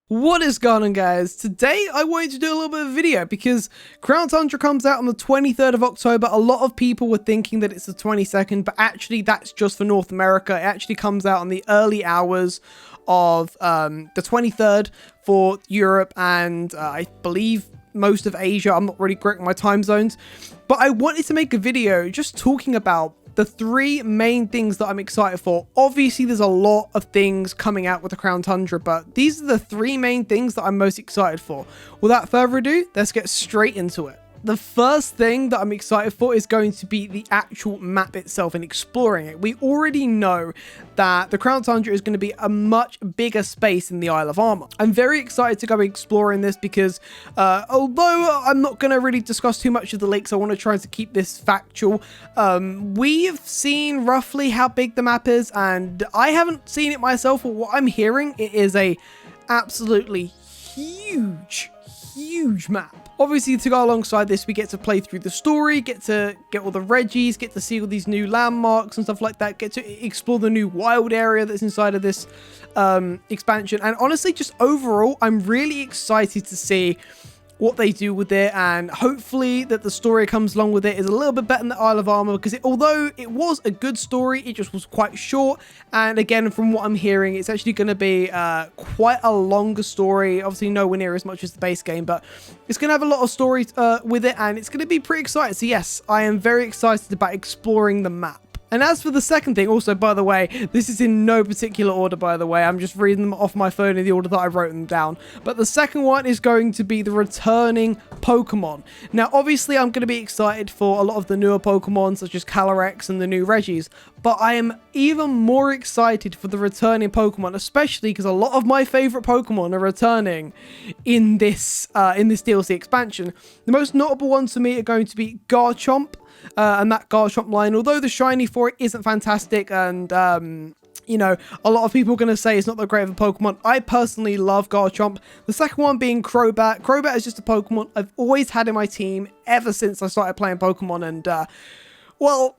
What is going on, guys? Today I wanted to do a little bit of a video because Crown Tundra comes out on the 23rd of October. A lot of people were thinking that it's the 22nd, but actually that's just for North America. It actually comes out on the early hours of the 23rd for Europe and I believe most of Asia. I'm not really great with my time zones, but I wanted to make a video just talking about the three main things that I'm excited for. Obviously, there's a lot of things coming out with the Crown Tundra, but these are the three main things that I'm most excited for. Without further ado, let's get straight into it. The first thing that I'm excited for is going to be the actual map itself and exploring it. We already know that the Crown Tundra is going to be a much bigger space in the Isle of Armor. I'm very excited to go exploring this because although I'm not going to really discuss too much of the leaks, I want to try to keep this factual. We've seen roughly how big the map is, and I haven't seen it myself, but what I'm hearing, it is a absolutely huge map. Obviously, to go alongside this, we get to play through the story, get to get all the Reggies, get to see all these new landmarks and stuff like that, get to explore the new wild area that's inside of this expansion. And honestly, just overall, I'm really excited to see what they do with it, and hopefully that the story comes along with it is a little bit better than the Isle of Armor, because although it was a good story, it just was quite short. And again, from what I'm hearing, it's actually going to be quite a longer story, obviously nowhere near as much as the base game, but it's going to have a lot of stories with it, and it's going to be pretty exciting. So yes, I am very excited about exploring the map. And as for the second thing, also, by the way, this is in no particular order, by the way. I'm just reading them off my phone in the order that I wrote them down. But the second one is going to be the returning Pokemon. Now, obviously, I'm going to be excited for a lot of the newer Pokemon, such as Calyrex and the new Reggies. But I am even more excited for the returning Pokemon, especially because a lot of my favorite Pokemon are returning in this DLC expansion. The most notable ones for me are going to be Garchomp. And that Garchomp line, although the shiny for it isn't fantastic, and you know, a lot of people are going to say it's not that great of a Pokemon, I personally love Garchomp. The second one being Crobat. Crobat is just a Pokemon I've always had in my team ever since I started playing Pokemon, and well,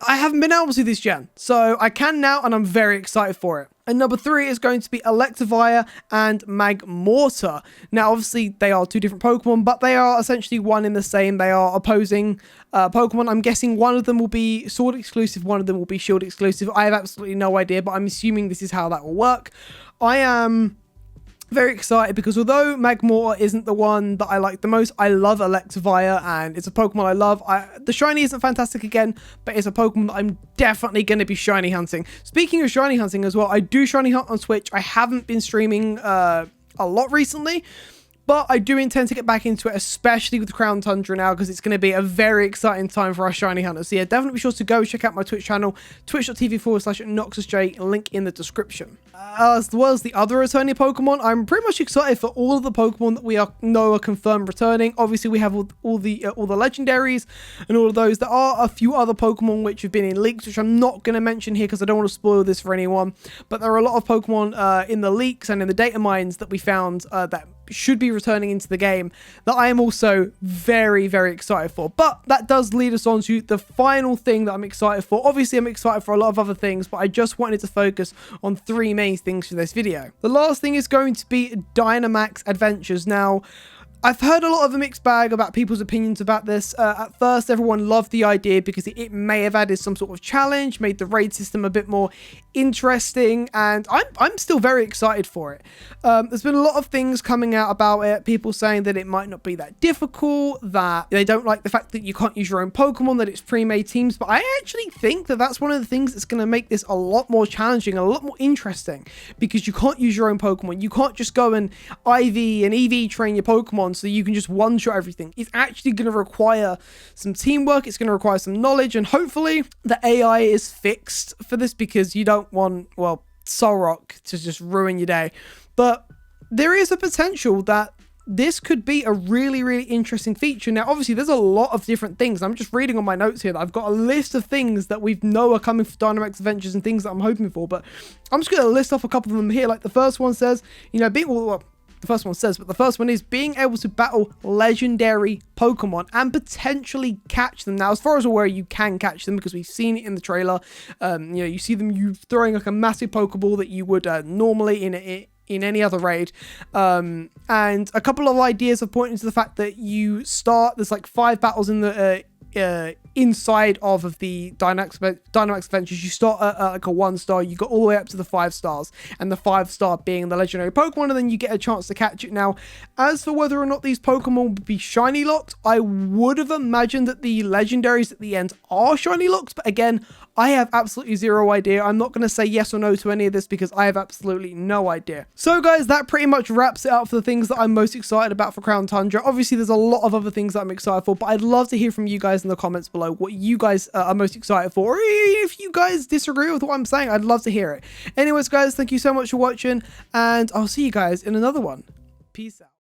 I haven't been able to this gen, so I can now, and I'm very excited for it. And number 3 is going to be Electivire and Magmortar. Now, obviously, they are two different Pokemon, but they are essentially one in the same. They are opposing Pokemon. I'm guessing one of them will be Sword exclusive, one of them will be Shield exclusive. I have absolutely no idea, but I'm assuming this is how that will work. I am very excited because although Magmortar isn't the one that I like the most, I love Electivire, and it's a Pokemon I love. The shiny isn't fantastic again, but it's a Pokemon that I'm definitely going to be shiny hunting. Speaking of shiny hunting as well, I do shiny hunt on Switch. I haven't been streaming a lot recently, but I do intend to get back into it, especially with Crown Tundra now, because it's going to be a very exciting time for our shiny hunters. So yeah, definitely be sure to go check out my Twitch channel, twitch.tv/NoxusJ, link in the description. As well as the other returning Pokemon, I'm pretty much excited for all of the Pokemon that we know are confirmed returning. Obviously, we have all the legendaries and all of those. There are a few other Pokemon which have been in leaks, which I'm not going to mention here because I don't want to spoil this for anyone. But there are a lot of Pokemon in the leaks and in the data mines that we found that should be returning into the game that I am also very, very excited for. But that does lead us on to the final thing that I'm excited for. Obviously, I'm excited for a lot of other things, but I just wanted to focus on three main things for this video. The last thing is going to be Dynamaxx Adventures. Now, I've heard a lot of a mixed bag about people's opinions about this. At first, everyone loved the idea because it may have added some sort of challenge, made the raid system a bit more interesting, and I'm still very excited for it. There's been a lot of things coming out about it, people saying that it might not be that difficult, that they don't like the fact that you can't use your own Pokemon, that it's pre-made teams, but I actually think that that's one of the things that's going to make this a lot more challenging, a lot more interesting, because you can't use your own Pokemon. You can't just go and IV and EV train your Pokemon so you can just one-shot everything. It's actually going to require some teamwork, it's going to require some knowledge, and hopefully the AI is fixed for this, because you don't want, well, Solrock to just ruin your day. But there is a potential that this could be a really, really interesting feature. Now, obviously, there's a lot of different things. I'm just reading on my notes here that I've got a list of things that we know are coming for Dynamaxx Adventures and things that I'm hoping for, but I'm just going to list off a couple of them here. Like the first one says, you know, the first one says, but the first one is being able to battle legendary Pokemon and potentially catch them. Now, as far as I'm aware, you can catch them because we've seen it in the trailer. You know, you see them throwing like a massive Pokeball that you would normally in in any other raid. And a couple of ideas have pointed to the fact that there's like 5 battles in the inside of the Dynamaxx Adventures. You start at like a 1-star, you go all the way up to the 5 stars, and the 5-star being the legendary Pokemon, and then you get a chance to catch it. Now, as for whether or not these Pokemon would be shiny locked, I would have imagined that the legendaries at the end are shiny locked, but again, I have absolutely zero idea. I'm not going to say yes or no to any of this because I have absolutely no idea. So guys, that pretty much wraps it up for the things that I'm most excited about for Crown Tundra. Obviously, there's a lot of other things that I'm excited for, but I'd love to hear from you guys in the comments below what you guys are most excited for. Or if you guys disagree with what I'm saying, I'd love to hear it. Anyways, guys, thank you so much for watching, and I'll see you guys in another one. Peace out.